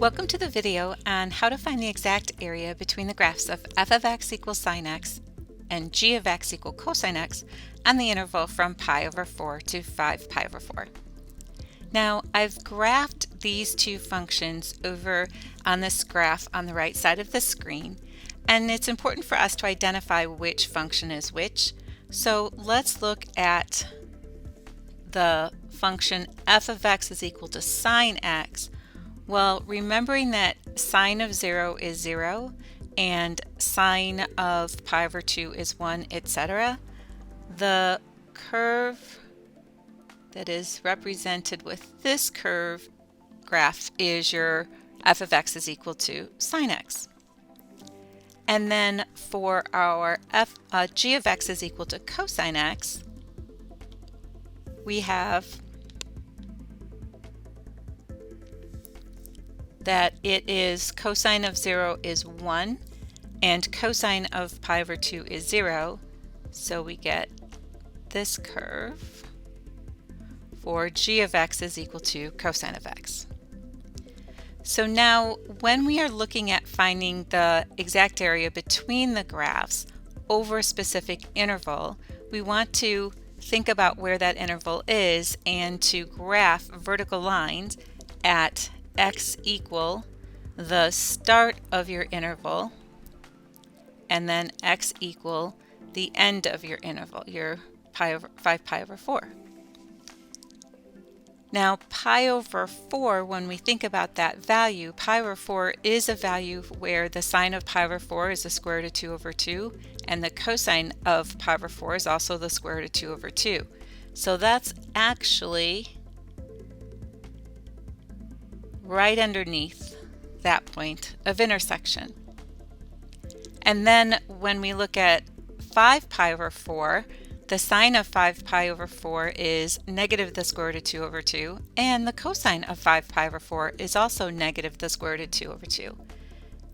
Welcome to the video on how to find the exact area between the graphs of f of x equals sine x and g of x equal cosine x on the interval from pi over 4 to 5 pi over 4. Now I've graphed these two functions over on this graph on the right side of the screen, and it's important for us to identify which function is which. So let's look at the function f of x is equal to sine x. Well, remembering that sine of 0 is 0 and sine of pi over 2 is 1, etc., the curve that is represented with this curve graph is your f of x is equal to sine x. And then for our g of x is equal to cosine x, we have that it is cosine of 0 is 1 and cosine of pi over 2 is 0. So we get this curve for g of x is equal to cosine of x. So now when we are looking at finding the exact area between the graphs over a specific interval, we want to think about where that interval is and to graph vertical lines at x equal the start of your interval and then x equal the end of your interval, your 5 pi over 4. Now pi over 4, when we think about that value, pi over 4 is a value where the sine of pi over 4 is the square root of 2 over 2 and the cosine of pi over 4 is also the square root of 2 over 2. So that's actually right underneath that point of intersection. And then when we look at 5 pi over 4, the sine of 5 pi over 4 is negative the square root of 2 over 2, and the cosine of 5 pi over 4 is also negative the square root of 2 over 2.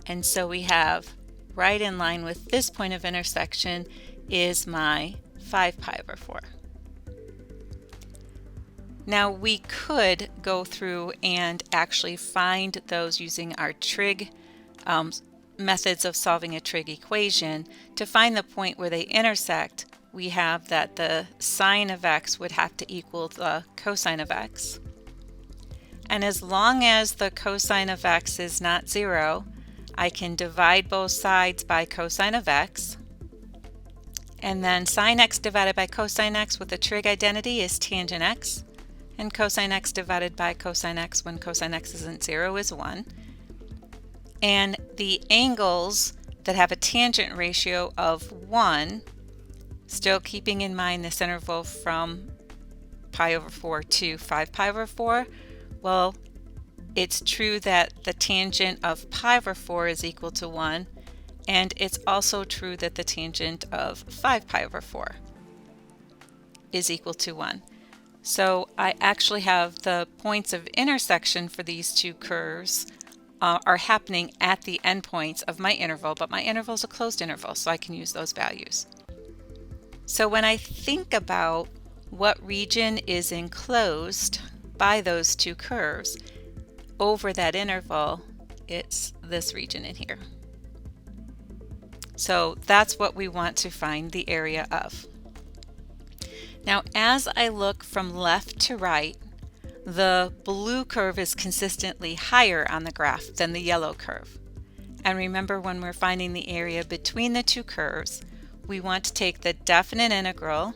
And so we have right in line with this point of intersection is my 5 pi over 4. Now we could go through and actually find those using our trig methods of solving a trig equation. To find the point where they intersect, we have that the sine of x would have to equal the cosine of x. And as long as the cosine of x is not 0, I can divide both sides by cosine of x. And then sine x divided by cosine x with the trig identity is tangent x. And cosine x divided by cosine x when cosine x isn't 0 is 1. And the angles that have a tangent ratio of 1, still keeping in mind this interval from pi over 4 to 5 pi over 4, well, it's true that the tangent of pi over 4 is equal to 1, and it's also true that the tangent of 5 pi over 4 is equal to 1. So I actually have the points of intersection for these two curves are happening at the endpoints of my interval, but my interval is a closed interval, so I can use those values. So when I think about what region is enclosed by those two curves over that interval, it's this region in here. So that's what we want to find the area of. Now, as I look from left to right, the blue curve is consistently higher on the graph than the yellow curve. And remember, when we're finding the area between the two curves, we want to take the definite integral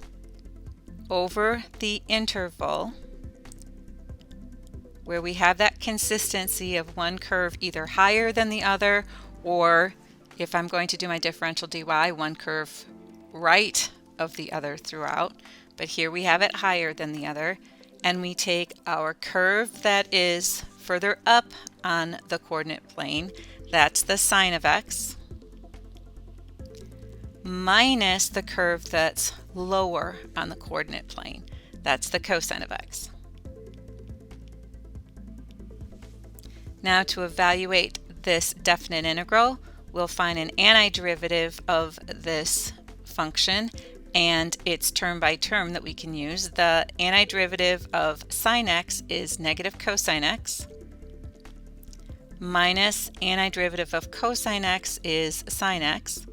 over the interval where we have that consistency of one curve either higher than the other, or if I'm going to do my differential dy, one curve right of the other throughout. But here we have it higher than the other, and we take our curve that is further up on the coordinate plane, that's the sine of x, minus the curve that's lower on the coordinate plane, that's the cosine of x. Now to evaluate this definite integral, we'll find an antiderivative of this function, and it's term by term that we can use. The antiderivative of sine x is negative cosine x minus antiderivative of cosine x is sine x.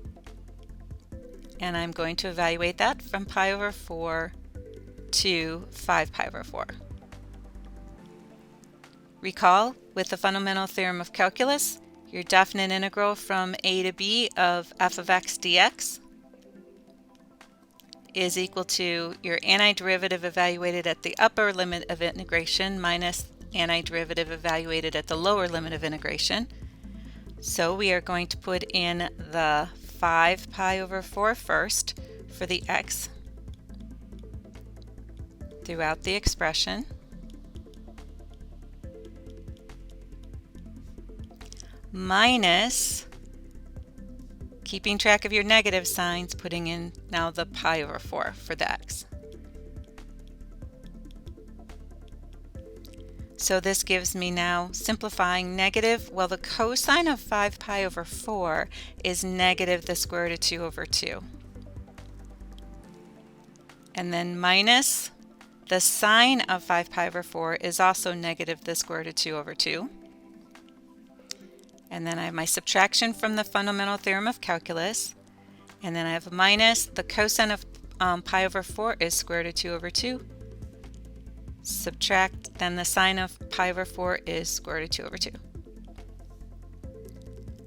And I'm going to evaluate that from pi over 4 to 5 pi over 4. Recall, with the fundamental theorem of calculus, your definite integral from a to b of f of x dx is equal to your antiderivative evaluated at the upper limit of integration minus antiderivative evaluated at the lower limit of integration. So we are going to put in the 5 pi over 4 first for the x throughout the expression, minus, keeping track of your negative signs, putting in now the pi over 4 for the x. So this gives me now, simplifying, negative, well, the cosine of 5 pi over 4 is negative the square root of 2 over 2. And then minus the sine of 5 pi over 4 is also negative the square root of 2 over 2. And then I have my subtraction from the fundamental theorem of calculus. And then I have minus the cosine of pi over 4 is square root of 2 over 2. Subtract, then the sine of pi over 4 is square root of 2 over 2.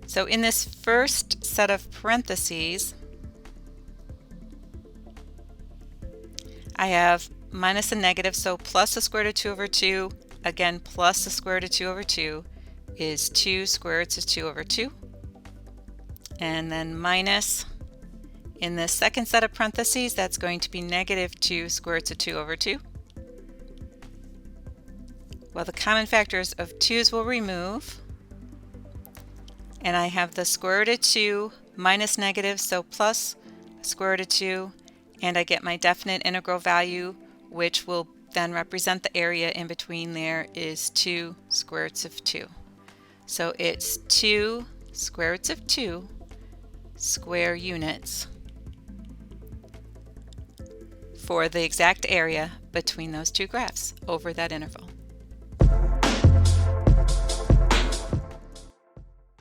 So in this first set of parentheses, I have minus a negative, so plus the square root of 2 over 2, again plus the square root of 2 over 2 is 2 square roots of 2 over 2. And then minus, in the second set of parentheses, that's going to be negative 2 square roots of 2 over 2. Well, the common factors of 2's will remove, and I have the square root of 2 minus negative, so plus square root of 2, and I get my definite integral value, which will then represent the area in between there is 2 square roots of 2. So it's 2 square roots of 2 square units for the exact area between those two graphs over that interval.